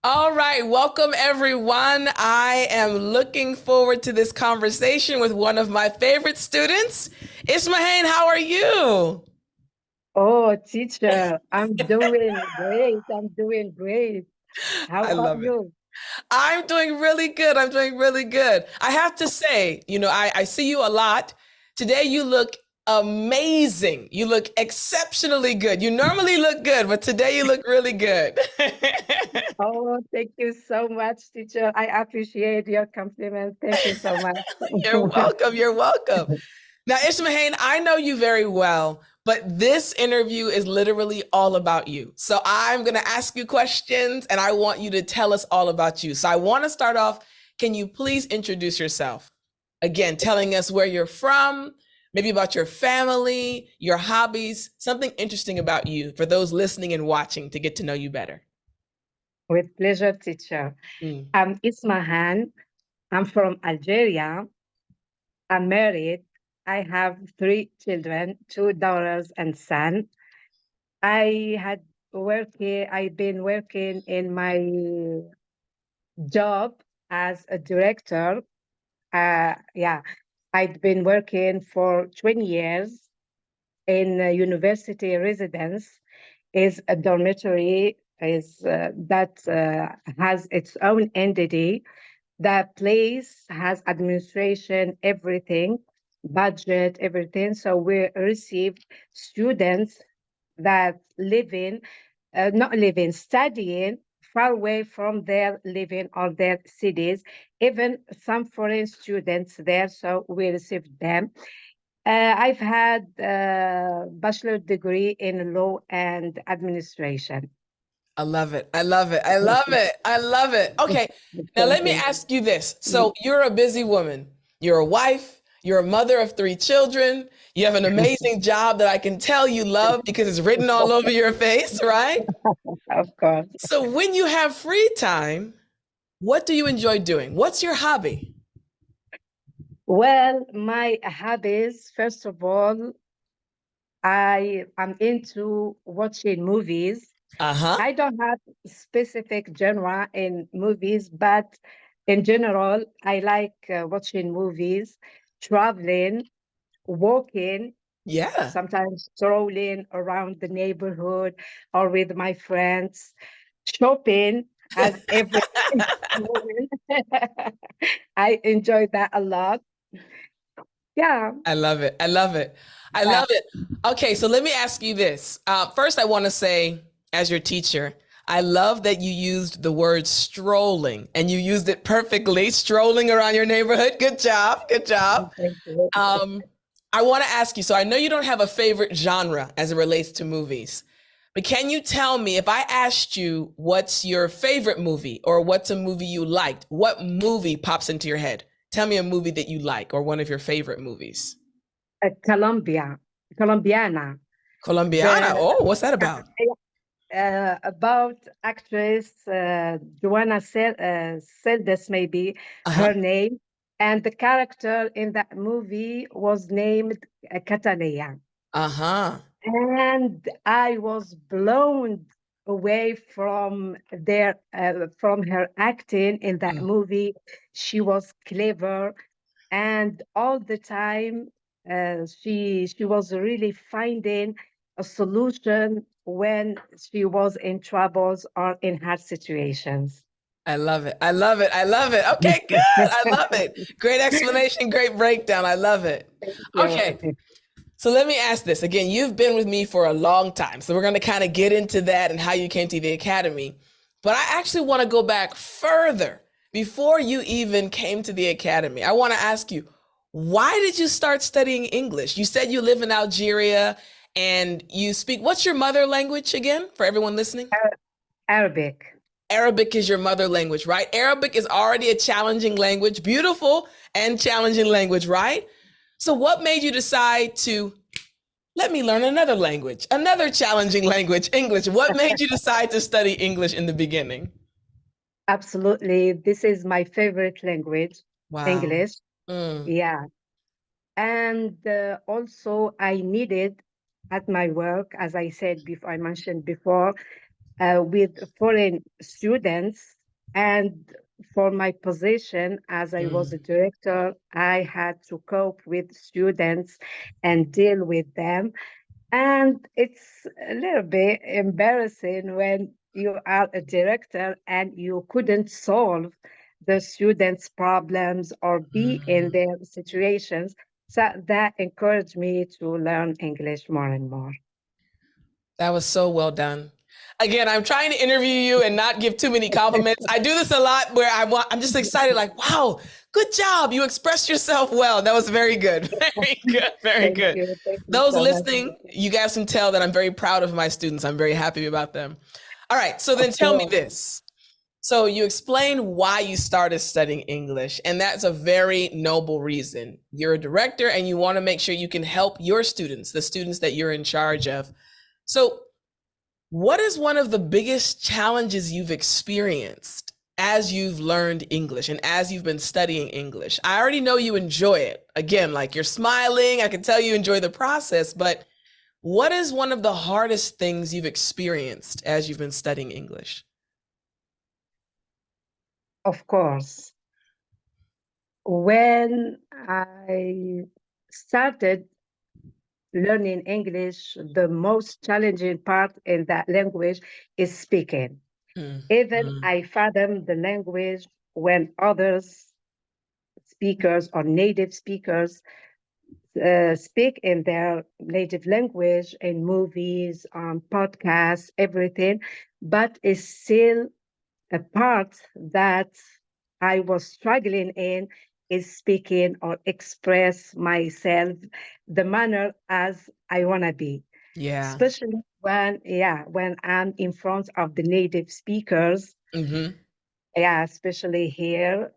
All right, welcome everyone. I am looking forward to this conversation with one of my favorite students. Ismahane, how are you? Oh, teacher, I'm doing great. I'm doing great. How I about love it. you? I'm doing really good. I'm doing really good. I have to say, I see you a lot. Today you look amazing. You look exceptionally good. You normally look good, but today you look really good. Oh, thank you so much, teacher. I appreciate your compliment. Thank you so much. You're welcome. You're welcome. Now, Ishmahane, I know you very well, but this interview is literally all about you. So I'm going to ask you questions and I want you to tell us all about you. So I want to start off. Can you please introduce yourself? Again, telling us where you're from, maybe about your family, your hobbies, something interesting about you for those listening and watching to get to know you better. With pleasure, teacher. Mm. I'm Ismahan. I'm from Algeria. I'm married. I have three children, two daughters and son. I've been working in my job as a director. Yeah, I'd been working for 20 years in a university residence. Is a dormitory is that has its own entity. The place has administration, everything, budget, everything. So we receive students that not living, studying far away from their living or their cities, even some foreign students there. So we received them. I've had a bachelor degree in law and administration. I love it. I love it. I love it. I love it. Okay. Now Thank let me you. ask you this. So you're a busy woman. You're a wife. You're a mother of three children. You have an amazing job that I can tell you love because it's written all over your face, right? Of course. So when you have free time, what do you enjoy doing? What's your hobby? Well, my hobbies, first of all, I am into watching movies. Uh-huh. I don't have specific genre in movies, but in general, I like watching movies, traveling, walking, Yeah. sometimes strolling around the neighborhood or with my friends, shopping as every woman. I enjoy that a lot. Yeah. I love it. I love it. I Yeah. love it. Okay, so let me ask you this. First, I want to say, as your teacher, I love that you used the word strolling and you used it perfectly, strolling around your neighborhood. Good job. Good job. Thank you. Um, I want to ask you, so I know you don't have a favorite genre as it relates to movies, but can you tell me if I asked you what's your favorite movie or what's a movie you liked, what movie pops into your head? Tell me a movie that you like or one of your favorite movies. Colombiana. Colombiana. The Oh, what's that about? about actress Joanna Celdes, maybe Uh-huh. her name, and the character in that movie was named Catalina. Uh-huh. And I was blown away from her acting in that Mm. movie. She was clever, and all the time she was really finding a solution when she was in troubles or in hard situations. I love it. I love it. I love it. Okay, good. I love it. Great explanation, great breakdown. I love it. Thank you. Okay. So let me ask this. Again, you've been with me for a long time. So we're going to kind of get into that and how you came to the academy. But I actually want to go back further before you even came to the academy. I want to ask you, why did you start studying English? You said you live in Algeria and you speak, what's your mother language again for everyone listening? Arabic. Arabic is your mother language, right? Arabic is already a challenging language, beautiful and challenging language, right? So, what made you decide to let me learn another language, another challenging language, English? What made you decide to study English in the beginning? Absolutely. This is my favorite language, Wow. English. Mm, Yeah. And also, I needed at my work, as I mentioned before, with foreign students. And for my position, as I was a Mm. director, I had to cope with students and deal with them. And it's a little bit embarrassing when you are a director and you couldn't solve the students' problems or be in Mm. their situations. So that encouraged me to learn English more and more. That was so well done. Again, I'm trying to interview you and not give too many compliments. I do this a lot where I'm just excited, like, wow, good job. You expressed yourself well. That was very good. Very good. Very Thank good. you. Thank you Those so much. listening, you guys can tell that I'm very proud of my students. I'm very happy about them. All right. So Of then tell me course. this. So you explained why you started studying English, and that's a very noble reason. You're a director and you want to make sure you can help your students, the students that you're in charge of. So, what is one of the biggest challenges you've experienced as you've learned English and as you've been studying English? I already know you enjoy it. Again, like you're smiling, I can tell you enjoy the process, but what is one of the hardest things you've experienced as you've been studying English? Of course. When I started learning English, the most challenging part in that language is speaking. Mm, Even mm, I fathom the language when others speakers or native speakers speak in their native language in movies, on podcasts, everything, but it's still a part that I was struggling in is speaking or express myself the manner as I want to be, yeah. especially when I'm in front of the native speakers. Mm-hmm. Yeah, especially here.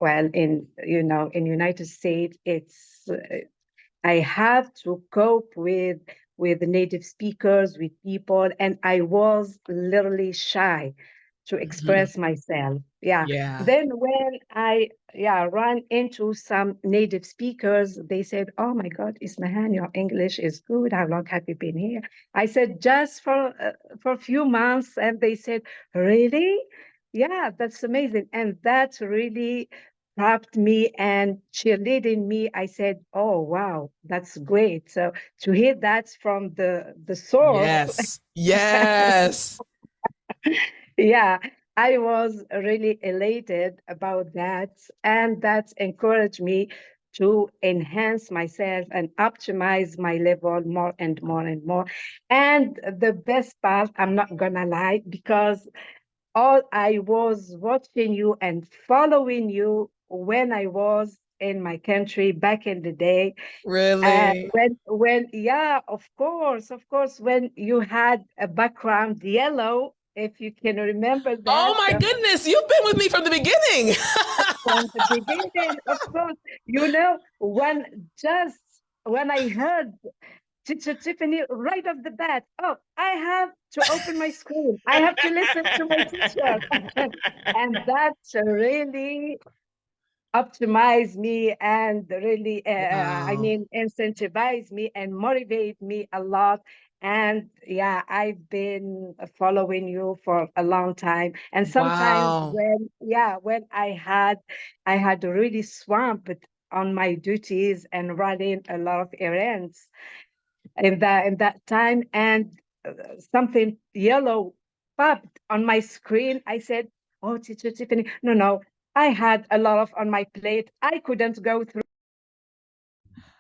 Well, in United States, it's I have to cope with native speakers, with people, and I was literally shy to Mm-hmm. express myself. Yeah. Yeah. Then when I ran into some native speakers, they said, "Oh my God, Ismahan, your English is good. How long have you been here?" I said, "Just for a few months," and they said, "Really? Yeah, that's amazing." And that really tapped me and cheerleading me. I said, "Oh wow, that's great." So to hear that from the source, Yes. Yes. yeah, I was really elated about that, and that encouraged me to enhance myself and optimize my level more and more and more. And the best part, I'm not gonna lie, because all I was watching you and following you when I was in my country back in the day. Really? Yeah, of course, when you had a background yellow, if you can remember Oh that. my So goodness, you've been with me from the beginning. from the beginning, of course, when I heard Teacher Tiffany right off the bat, oh, I have to open my screen. I have to listen to my teacher. And that really optimize me and really, Wow. incentivize me and motivate me a lot. And yeah, I've been following you for a long time. And sometimes Wow. when I had really swamped on my duties and running a lot of errands in that time, and something yellow popped on my screen. I said, "Oh, Teacher Tiffany, no, no, I had a lot of on my plate. I couldn't go through."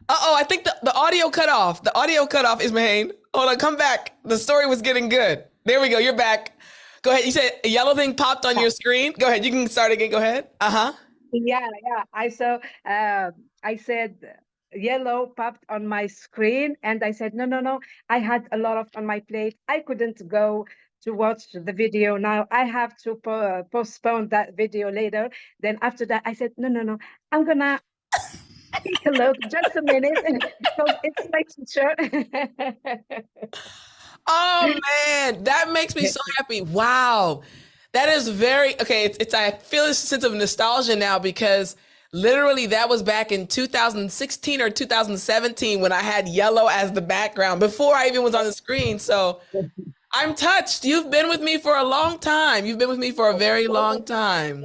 Uh-oh, I think the audio cut off. The audio cut off, Ismahane. Hold on, come back. The story was getting good. There we go. You're back. Go ahead. You said a yellow thing popped on your screen. Go ahead. You can start again. Go ahead. Uh-huh. Yeah, yeah. I said yellow popped on my screen, and I said, no, no, no. I had a lot of on my plate. I couldn't go to watch the video now. I have to postpone that video later. Then after that, I said, no, no, no. I'm gonna take a look, just a minute, because it's my teacher. Oh man, that makes me so happy. Wow. That is very okay. It's I feel a sense of nostalgia now because literally that was back in 2016 or 2017 when I had yellow as the background before I even was on the screen. So I'm touched. You've been with me for a long time. You've been with me for a very long time.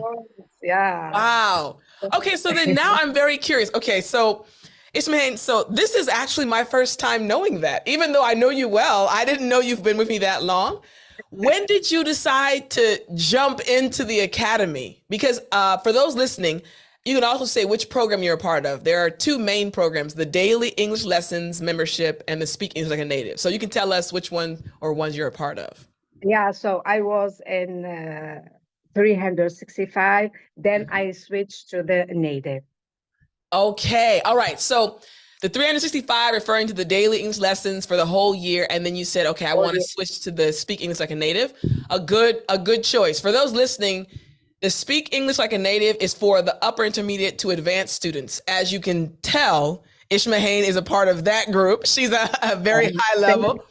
Yeah. Wow. Okay, so then now I'm very curious. Okay, so Ismail, so this is actually my first time knowing that. Even though I know you well, I didn't know you've been with me that long. When did you decide to jump into the academy? Because for those listening, you can also say which program you're a part of. There are two main programs, the Daily English Lessons membership and the Speak English Like a Native. So you can tell us which one or ones you're a part of. Yeah, so I was in 365, then I switched to the native. Okay. All right. So the 365 referring to the daily English lessons for the whole year, and then you said, okay, I Oh, want to yeah. switch to the Speak English Like a Native. A good choice. For those listening, the Speak English Like a Native is for the upper intermediate to advanced students. As you can tell, Ismahane is a part of that group. She's a very high Thank you. level.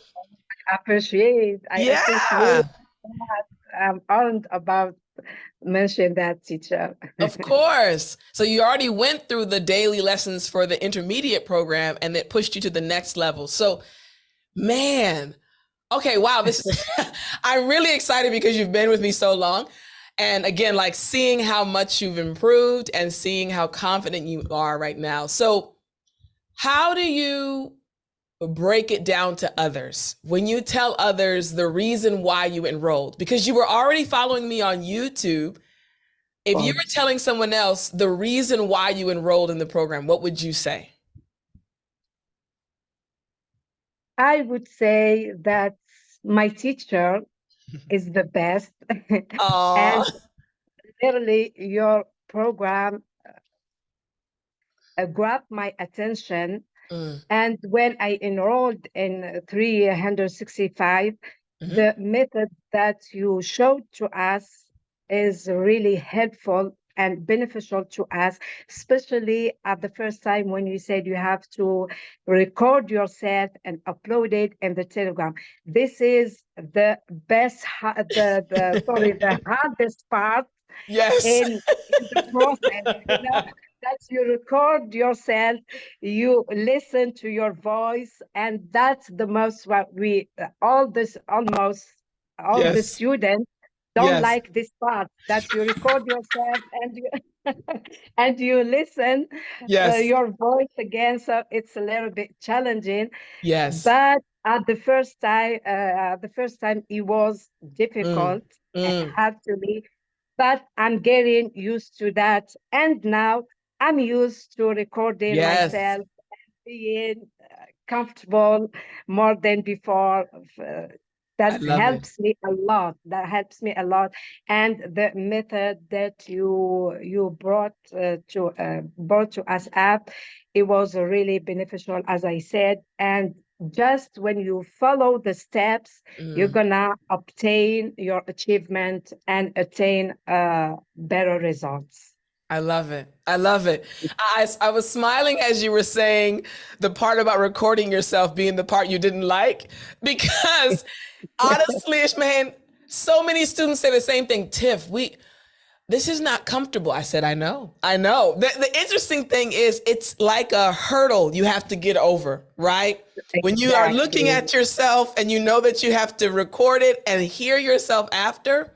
I appreciate Yeah, that. I'm honored about mention that, teacher. of course. So you already went through the daily lessons for the intermediate program and it pushed you to the next level. So, man, okay, wow, this is I'm really excited because you've been with me so long. And again, like seeing how much you've improved and seeing how confident you are right now. So, how do you break it down to others when you tell others the reason why you enrolled? Because you were already following me on YouTube. If you were telling someone else the reason why you enrolled in the program, what would you say? I would say that my teacher is the best, Oh, and literally your program grabbed my attention. mm, And when I enrolled in 365, hmm, the method that you showed to us is really helpful and beneficial to us, especially at the first time when you said you have to record yourself and upload it in the Telegram. This is the best, the hardest part yes, in the process, that you record yourself, you listen to your voice, and that's the most what we all this almost all the yes, students don't yes, like this part, that you record yourself and you and you listen yes, your voice again, so it's a little bit challenging. yes. But at the first time it was Mm, difficult and mm, hard to me, but I'm getting used to that. And now I'm used to recording yes, myself, being comfortable more than before. I That love it. helps me a lot. That helps me a lot. And the method that you brought to us up, it was really beneficial, as I said. And just when you follow the steps, you're Mm. gonna obtain your achievement and attain better results. I love it. I love it. I was smiling as you were saying the part about recording yourself being the part you didn't like, because honestly, man, so many students say the same thing. Tiff, this is not comfortable. I said, I know. I know. The interesting thing is it's like a hurdle you have to get over, right? When you are looking Exactly. at yourself and you know that you have to record it and hear yourself after.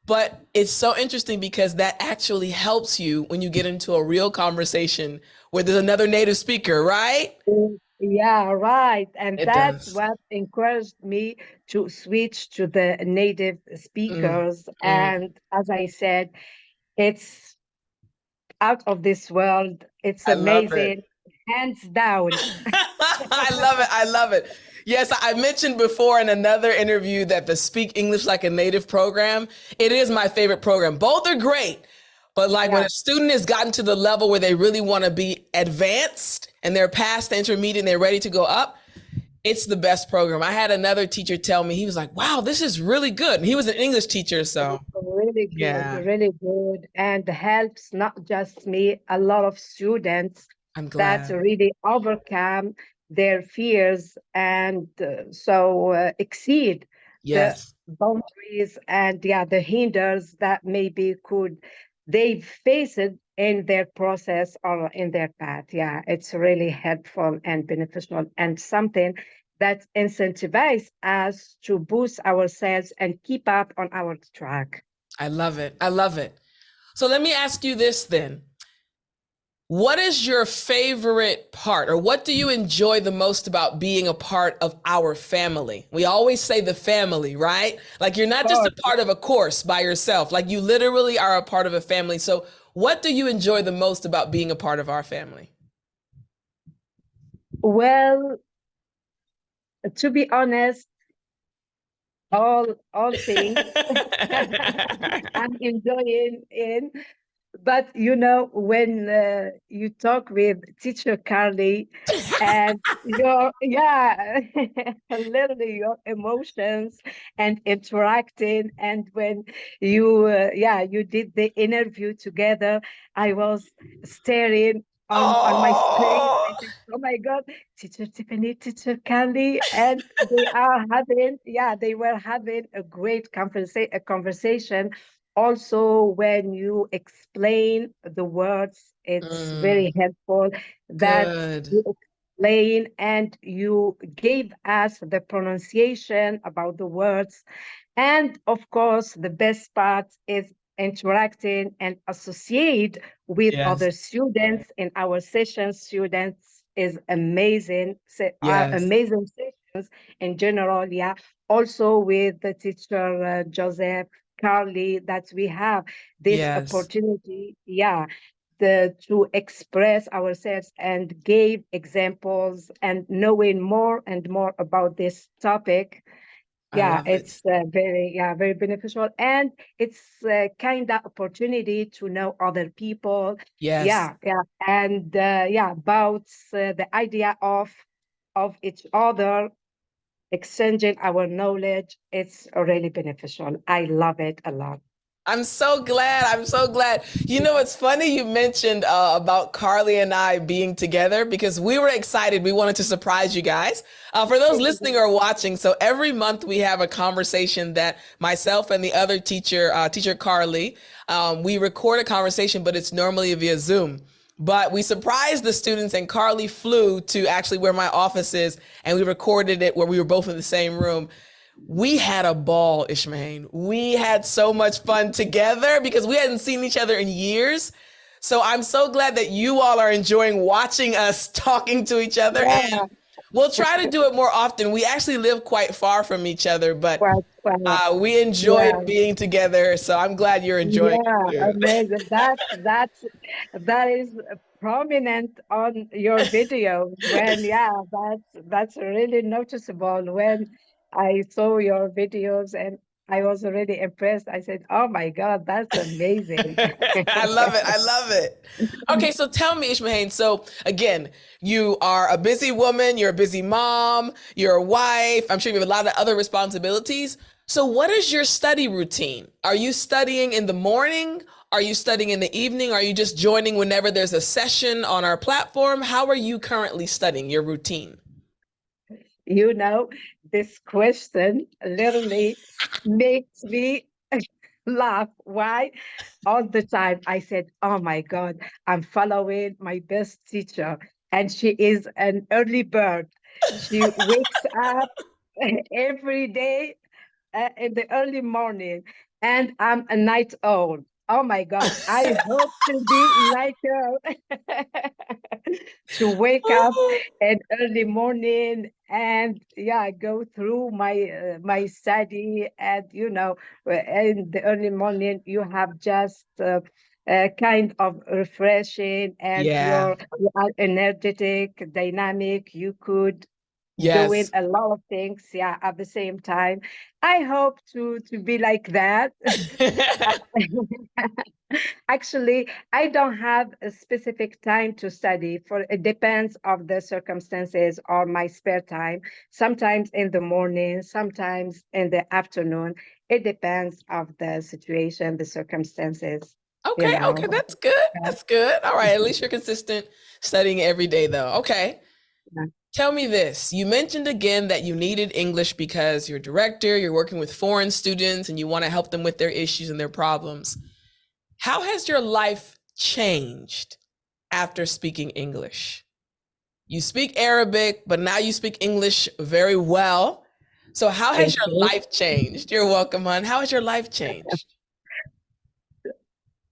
But it's so interesting because that actually helps you when you get into a real conversation where there's another native speaker, right? Yeah, right. And It that's does. what encouraged me to switch to the native Mm, speakers. mm. And as I said, it's out of this world. It's I love it. amazing, hands down. I love it. I love it. Yes, I mentioned before in another interview that the Speak English Like a Native program, it is my favorite program. Both are great. But like when Yeah. a student has gotten to the level where they really want to be advanced and they're past the intermediate and they're ready to go up, it's the best program. I had another teacher tell me, he was like, wow, this is really good. And he was an English teacher. So yeah, Really good, and helps not just me, a lot of students I'm that glad. really overcome their fears and exceed the Yes. boundaries and yeah, the hinders that maybe could they face it in their process or in their path. Yeah, it's really helpful and beneficial and something that incentivize us to boost ourselves and keep up on our track. I love it. I love it. So let me ask you this then. What is your favorite part, or what do you enjoy the most about being a part of our family? We always say the family, right? Like you're not just a part of a course by yourself, like you literally are a part of a family. So, what do you enjoy the most about being a part of our family? Well, to be honest, all things I'm enjoying in. But when you talk with teacher Carly and literally your emotions and interacting, and when you did the interview together, I was staring on my screen. I Oh, said, "Oh my God, teacher Tiffany, teacher Carly," and they were having a great conversation. Also, when you explain the words, it's very helpful that good. you explain and you gave us the pronunciation about the words. And of course, the best part is interacting and associate with Yes. other students in our sessions. Students is amazing, Yes. amazing sessions in general. Yeah. Also with the teacher Joseph, Carly, that we have this Yes. opportunity. Yeah. To express ourselves and give examples and knowing more and more about this topic. I Yeah, love it. it's very beneficial, and it's a kind of opportunity to know other people. Yes. Yeah, and about the idea of each other, exchanging our knowledge. It's really beneficial. I love it a lot. I'm so glad. I'm so glad. You know, it's funny you mentioned about Carly and I being together because we were excited. We wanted to surprise you guys. For those listening or watching, so every month we have a conversation that myself and the other teacher, teacher Carly, we record a conversation, but it's normally via Zoom. But we surprised the students, and Carly flew to actually where my office is, and we recorded it where we were both in the same room. We had a ball, Ismahane. We had so much fun together because we hadn't seen each other in years. So I'm so glad that you all are enjoying watching us talking to each other. And Yeah, we'll try to do it more often. We actually live quite far from each other, but well, we enjoyed yeah. being together. So I'm glad you're enjoying Yeah, it too. amazing. That is prominent on your videos. That's really noticeable. When I saw your videos and I was really impressed. I said, "Oh my God, that's amazing." I love it. I love it. Okay, so tell me, Ishmahane. So again, you are a busy woman, you're a busy mom, you're a wife. I'm sure you have a lot of other responsibilities. So what is your study routine? Are you studying in the morning? Are you studying in the evening? Are you just joining whenever there's a session on our platform? How are you currently studying your routine? You know, this question literally makes me laugh. Why? All the time I said, "Oh my God, I'm following my best teacher, and she is an early bird. She wakes up every day in the early morning, and I'm a night owl. Oh my God, I hope to be like her to wake up in early morning and go through my study. And in the early morning you have just kind of refreshing, and Yeah. you are energetic, dynamic. You could doing Yes. a lot of things, at the same time. I hope to be like that. Actually, I don't have a specific time to study. For it depends of the circumstances or my spare time. Sometimes in the morning, sometimes in the afternoon. It depends of the situation, the circumstances, you Okay, okay, know. that's good. That's good. All right, at least you're consistent studying every day though. Okay. Yeah. Tell me this. You mentioned again that you needed English because you're a director, you're working with foreign students, and you want to help them with their issues and their problems. How has your life changed after speaking English? You speak Arabic, but now you speak English very well. So, how has Thank your you. life changed? You're welcome, hon. How has your life changed?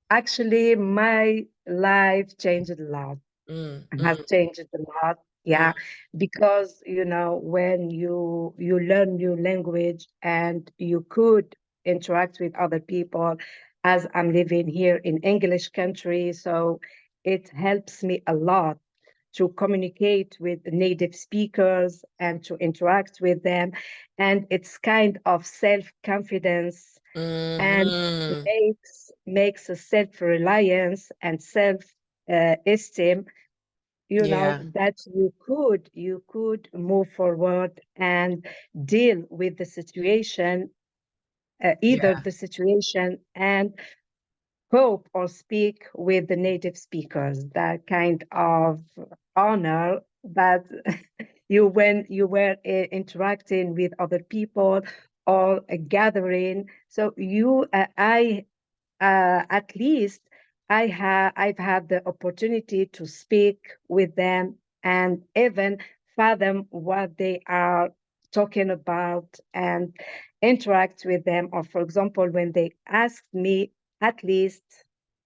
Actually, my life changed a lot. Mm, Has mm, changed a lot. mm, Yeah, because when you learn new language and you could interact with other people, as I'm living here in English country, so it helps me a lot to communicate with native speakers and to interact with them, and it's kind of self-confidence and mhm. makes a self-reliance and self esteem, Yeah, that you could move forward and deal with the situation, either yeah, the situation, and cope or speak with the native speakers. That kind of honor that you when you were interacting with other people or a gathering. So I at least I've had the opportunity to speak with them and even fathom what they are talking about and interact with them. Or for example, when they ask me, at least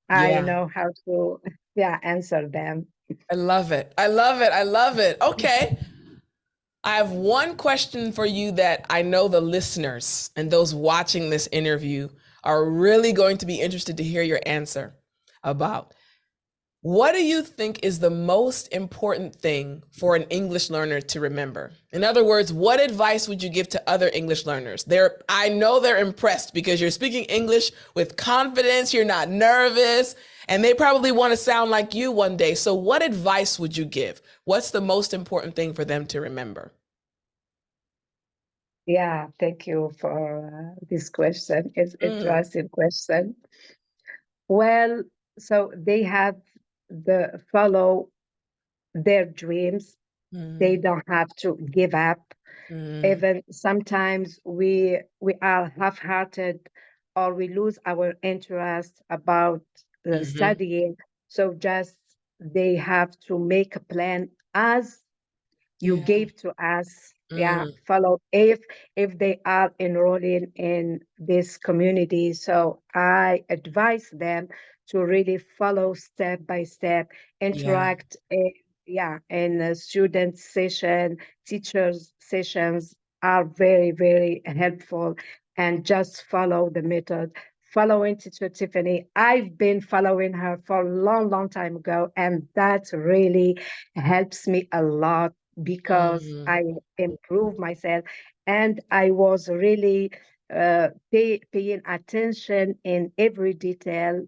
I yeah. know how to yeah answer them. I love it. I love it. I love it. Okay. I have one question for you that I know the listeners and those watching this interview are really going to be interested to hear your answer about. What do you think is the most important thing for an English learner to remember? In other words, what advice would you give to other English learners? I know they're impressed because you're speaking English with confidence, you're not nervous, and they probably want to sound like you one day. So what advice would you give? What's the most important thing for them to remember? Yeah, thank you for this question. It's Mm, interesting question. Well, so they have the follow their dreams. They mm, don't have to give up. mm, Even sometimes we are half-hearted or we lose our interest about mhm. studying. So just they have to make a plan as you Yeah. gave to us. Yeah, Mm, follow if they are enrolling in this community. So I advise them to really follow step by step, yeah. interact yeah, in a student session, teachers sessions are very, very helpful, and just follow the method. Following teacher Tiffany, I've been following her for a long, long time ago, and that really helps me a lot because Mm, I improved myself and I was really paying attention in every detail,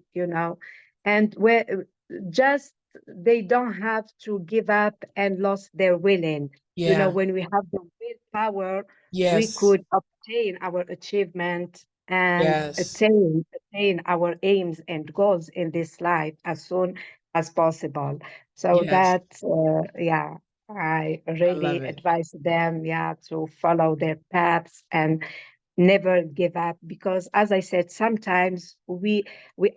and where just they don't have to give up and lost their willing. yeah. When we have the willpower, we Yes. could obtain our achievement and Yes. attain our aims and goals in this life as soon as possible. So Yes. that, yeah, I I love really it. advise them, yeah, to follow their paths and never give up, because as I said, sometimes we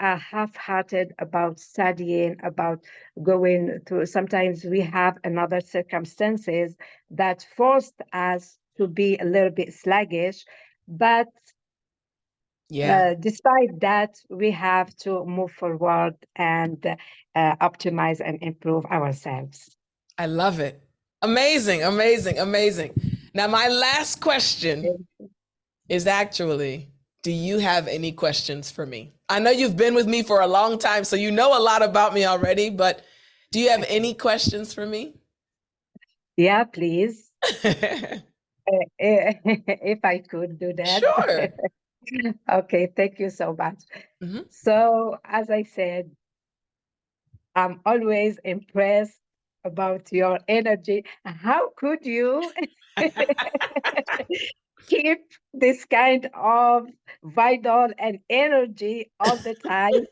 are half-hearted about studying, about going through. Sometimes we have another circumstances that forced us to be a little bit sluggish, but Yeah. despite that, we have to move forward and optimize and improve ourselves. I love it. Amazing. Amazing. Amazing. Now, my last question is actually, do you have any questions for me? I know you've been with me for a long time, so you know a lot about me already, but do you have any questions for me? Yeah, please. If I could do that. Sure. Okay, thank you so much. Mhm. So, as I said, I'm always impressed about your energy. How could you keep this kind of vital and energy all the time?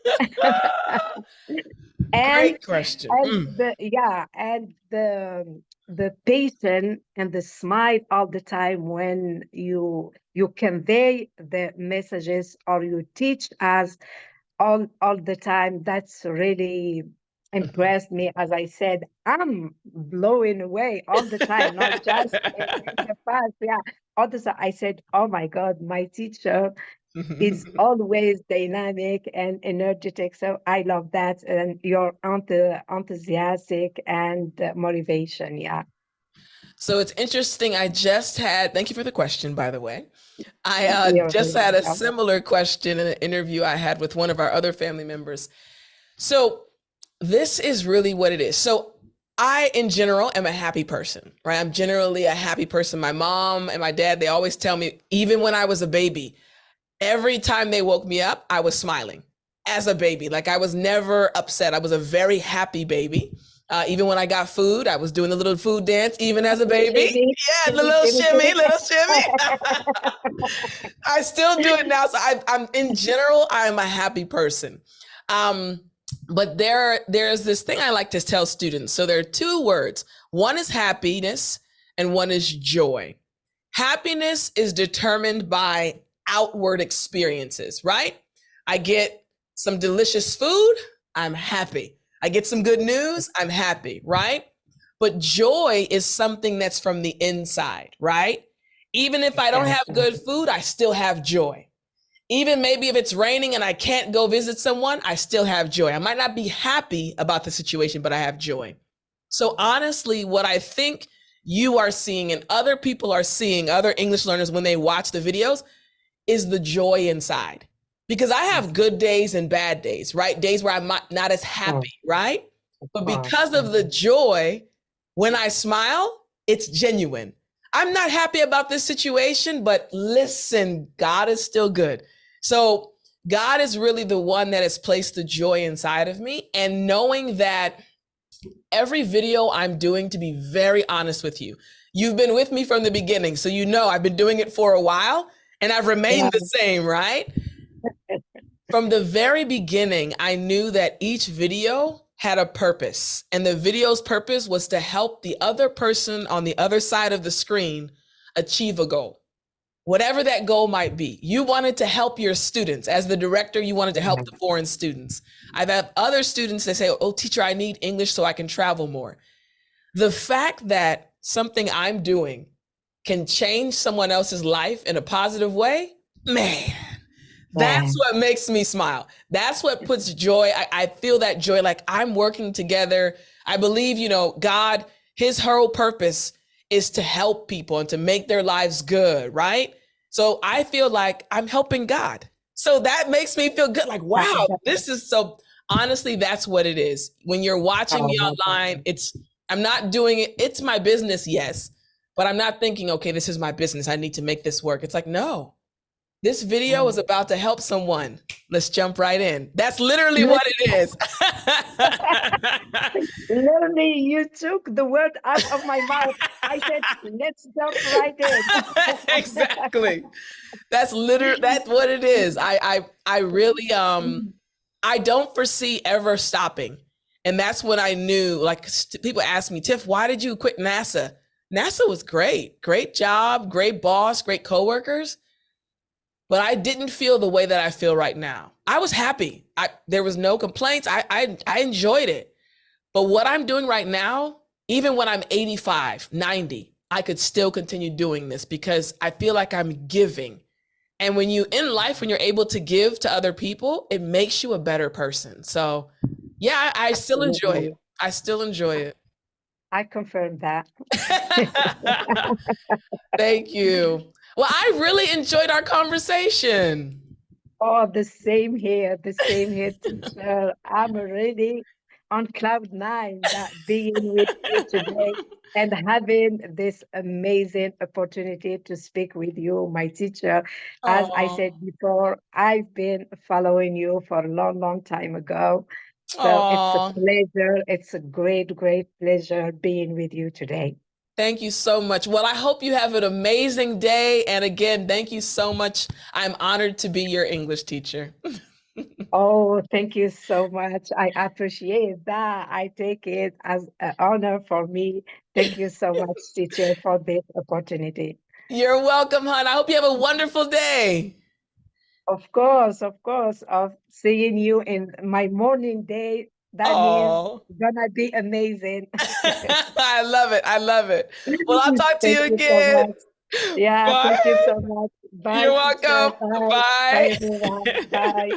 and Great question. and Mm. the patience and the smile all the time when you convey the messages or you teach us all the time. That's really impressed me. As I said, I'm blowing away all the time, not just in the past. Yeah, all the time. I said, "Oh my God, my teacher is always dynamic and energetic." So I love that, and your enthusiastic and motivation. Yeah, So it's interesting. Thank you for the question, by the way. I you're just very had a welcome. similar question in an interview I had with one of our other family members. So this is really what it is. So I, in general, am a happy person, right? I'm generally a happy person. My mom and my dad, they always tell me, even when I was a baby, every time they woke me up, I was smiling as a baby. Like I was never upset. I was a very happy baby. Even when I got food, I was doing the little food dance, even as a baby. Shimmy, Yeah, the shimmy, little shimmy, shimmy, shimmy. little shimmy. I still do it now. So I'm in general, I am a happy person. Um, but there's this thing I like to tell students. So there are two words. One is happiness, and one is joy. Happiness is determined by outward experiences, right? I get some delicious food, I'm happy. I get some good news, I'm happy, right? But joy is something that's from the inside, right? Even if I don't have Exactly. good food, I still have joy. Even maybe if it's raining and I can't go visit someone, I still have joy. I might not be happy about the situation, but I have joy. So honestly, what I think you are seeing and other people are seeing, other English learners, when they watch the videos, is the joy inside. Because I have good days and bad days, right? Days where I'm not as Oh, happy, right? of But course. because of the joy, when I smile, it's genuine. I'm not happy about this situation, but listen, God is still good. So God is really the one that has placed the joy inside of me. And knowing that every video I'm doing, to be very honest with you, you've been with me from the beginning. So you know I've been doing it for a while and I've Yeah. remained the same, right? From the very beginning, I knew that each video had a purpose. And the video's purpose was to help the other person on the other side of the screen achieve a goal, whatever that goal might be. You wanted to help your students. As the director, you wanted to help the foreign students. I've had other students that say, "Oh, teacher, I need English so I can travel more." The fact that something I'm doing can change someone else's life in a positive way, man, Yeah. that's what makes me smile. That's what puts joy. I feel that joy, like I'm working together. I believe, God, his whole purpose is to help people and to make their lives good, right? So I feel like I'm helping God. So that makes me feel good. Like, wow, this is so, honestly, that's what it is. When you're watching me Oh, online, I'm not doing it. It's my business, yes, but I'm not thinking, okay, this is my business. I need to make this work. It's like, no, this video is about to help someone. Let's jump right in. That's literally what it is. literally, you took the word out of my mouth. I said, let's jump right in. Exactly. That's what it is. I really I don't foresee ever stopping. And that's when I knew, like, people ask me, "Tiff, why did you quit NASA?" NASA was great. Great job, great boss, great coworkers, but I didn't feel the way that I feel right now. I was happy. There was no complaints. I enjoyed it. But what I'm doing right now, even when I'm 85, 90, I could still continue doing this because I feel like I'm giving. And when you in life, when you're able to give to other people, it makes you a better person. So yeah, I still enjoy it. Absolutely. I still enjoy it. I confirm that. Thank you. Well, I really enjoyed our conversation. Oh, the same here, teacher. I'm already on cloud nine that being with you today and having this amazing opportunity to speak with you, my teacher. As I Oh, said before, I've been following you for a long, long time ago. So it's a oh. pleasure. It's a great, great pleasure being with you today. Thank you so much. Well, I hope you have an amazing day. And again, thank you so much. I'm honored to be your English teacher. Oh, thank you so much. I appreciate that. I take it as an honor for me. Thank you so much, teacher, for this opportunity. You're welcome, hon. I hope you have a wonderful day. Of course, of seeing you in my morning day. That means Oh, it's gonna be amazing. I love it. I love it. Well, I'll talk to Thank you you so again. much. Yeah, Bye. thank you so much. Bye, You're teacher. welcome. Bye. Bye, Bye. everyone. Bye.